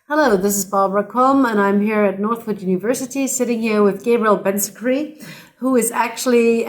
Hello, this is Barbara Combe, and I'm here at Northwood University, sitting here with Gabriel Benzecry, who is actually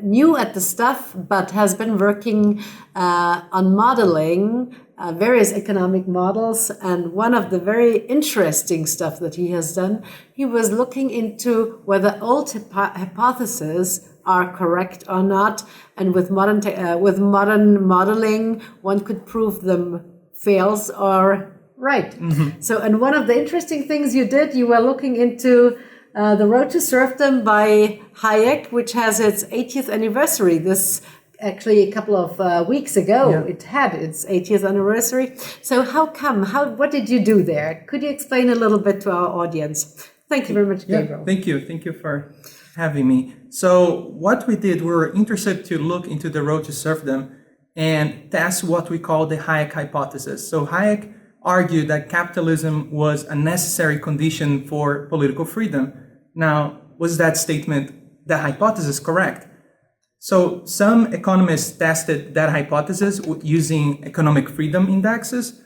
new at the stuff, but has been working on modeling various economic models. And one of the very interesting stuff that he has done, he was looking into whether old hypotheses are correct or not. And with modern modeling, one could prove them fails or right. Mm-hmm. So, and one of the interesting things you did, you were looking into The Road to Serfdom by Hayek, which has its 80th anniversary. This actually a couple of weeks ago, It had its 80th anniversary. So how come? What did you do there? Could you explain a little bit to our audience? Thank you very much, Gabriel. Thank you. Thank you for having me. So what we did, we were interested to look into The Road to Serfdom and test what we call the Hayek hypothesis. So Hayek argued that capitalism was a necessary condition for political freedom. Now, was that statement, that hypothesis, correct? So some economists tested that hypothesis using economic freedom indexes,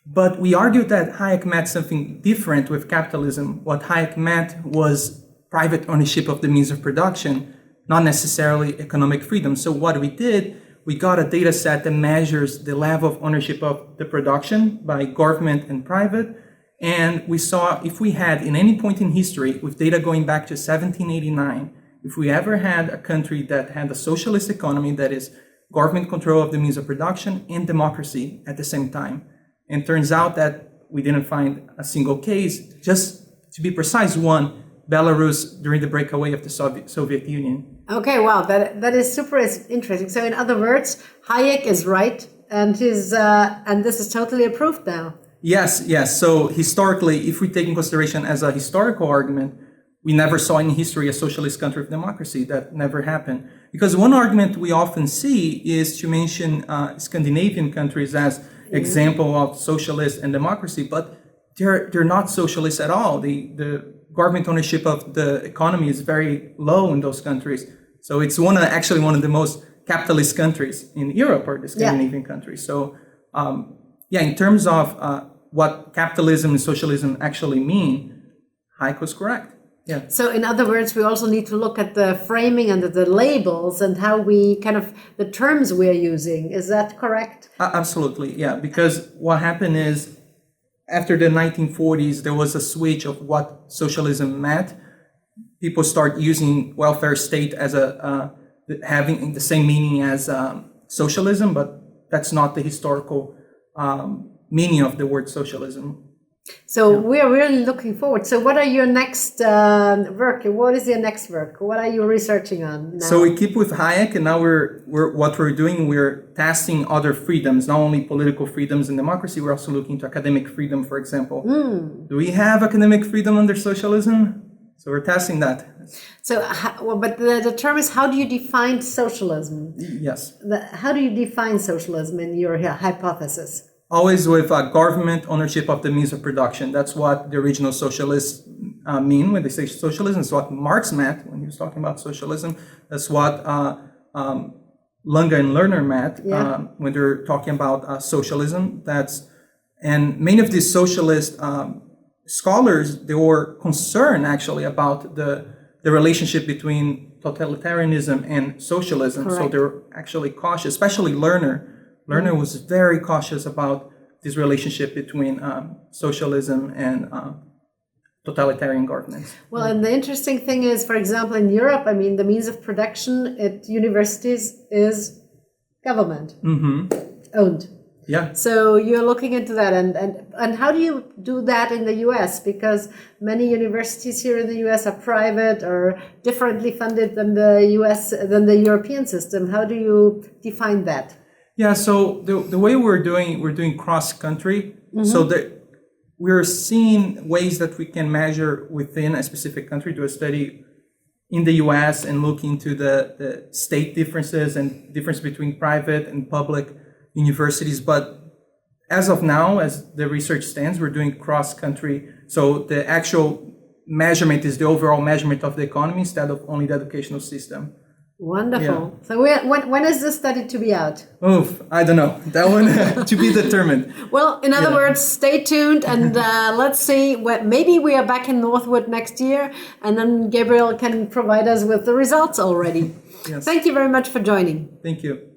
but we argued that Hayek meant something different with capitalism. What Hayek meant was private ownership of the means of production, not necessarily economic freedom. So what we did, we got a data set that measures the level of ownership of the production by government and private. And we saw if we had, in any point in history, with data going back to 1789, if we ever had a country that had a socialist economy, that is government control of the means of production and democracy at the same time. And turns out that we didn't find a single case. Just to be precise, one, Belarus during the breakaway of the Soviet Union. Okay, wow, that is super interesting. So, in other words, Hayek is right, and this is totally approved now. Yes. So historically, if we take in consideration as a historical argument, we never saw in history a socialist country of democracy. That never happened. Because one argument we often see is to mention Scandinavian countries as example of socialist and democracy, but they're not socialist at all. The government ownership of the economy is very low in those countries. So it's one of the most capitalist countries in Europe, or the Scandinavian countries. So in terms of what capitalism and socialism actually mean, Hayek was correct. Yeah. So in other words, we also need to look at the framing and the labels and how we the terms we're using. Is that correct? Absolutely, yeah. Because what happened is, after the 1940s, there was a switch of what socialism meant. People start using welfare state as having the same meaning as socialism, but that's not the historical meaning of the word socialism. So we are really looking forward. So what are your next work? What is your next work? What are you researching on now? So we keep with Hayek, and now we're testing other freedoms, not only political freedoms and democracy. We're also looking to academic freedom, for example. Do we have academic freedom under socialism? So we're testing that. So, but the term is, how do you define socialism? Yes. How do you define socialism in your hypothesis? Always with government ownership of the means of production. That's what the original socialists mean when they say socialism. It's what Marx meant when he was talking about socialism. That's what Lange and Lerner meant when they're talking about socialism. And many of these socialist scholars, they were concerned actually about the relationship between totalitarianism and socialism. Correct. So they were actually cautious, especially Lerner. Lerner was very cautious about this relationship between socialism and totalitarian governments. Well, and the interesting thing is, for example, in Europe, the means of production at universities is government owned. Yeah. So you're looking into that, and how do you do that in the U.S.? Because many universities here in the U.S. are private or differently funded than the European system. How do you define that? Yeah, so the way we're doing cross-country, so that we're seeing ways that we can measure within a specific country, do a study in the US and look into the state differences and difference between private and public universities. But as of now, as the research stands, we're doing cross-country. So the actual measurement is the overall measurement of the economy instead of only the educational system. Wonderful. So when is this study to be out? Oof, I don't know. That one to be determined. Well, in other words, stay tuned and let's see. Maybe we are back in Northwood next year, and then Gabriel can provide us with the results already. Yes. Thank you very much for joining. Thank you.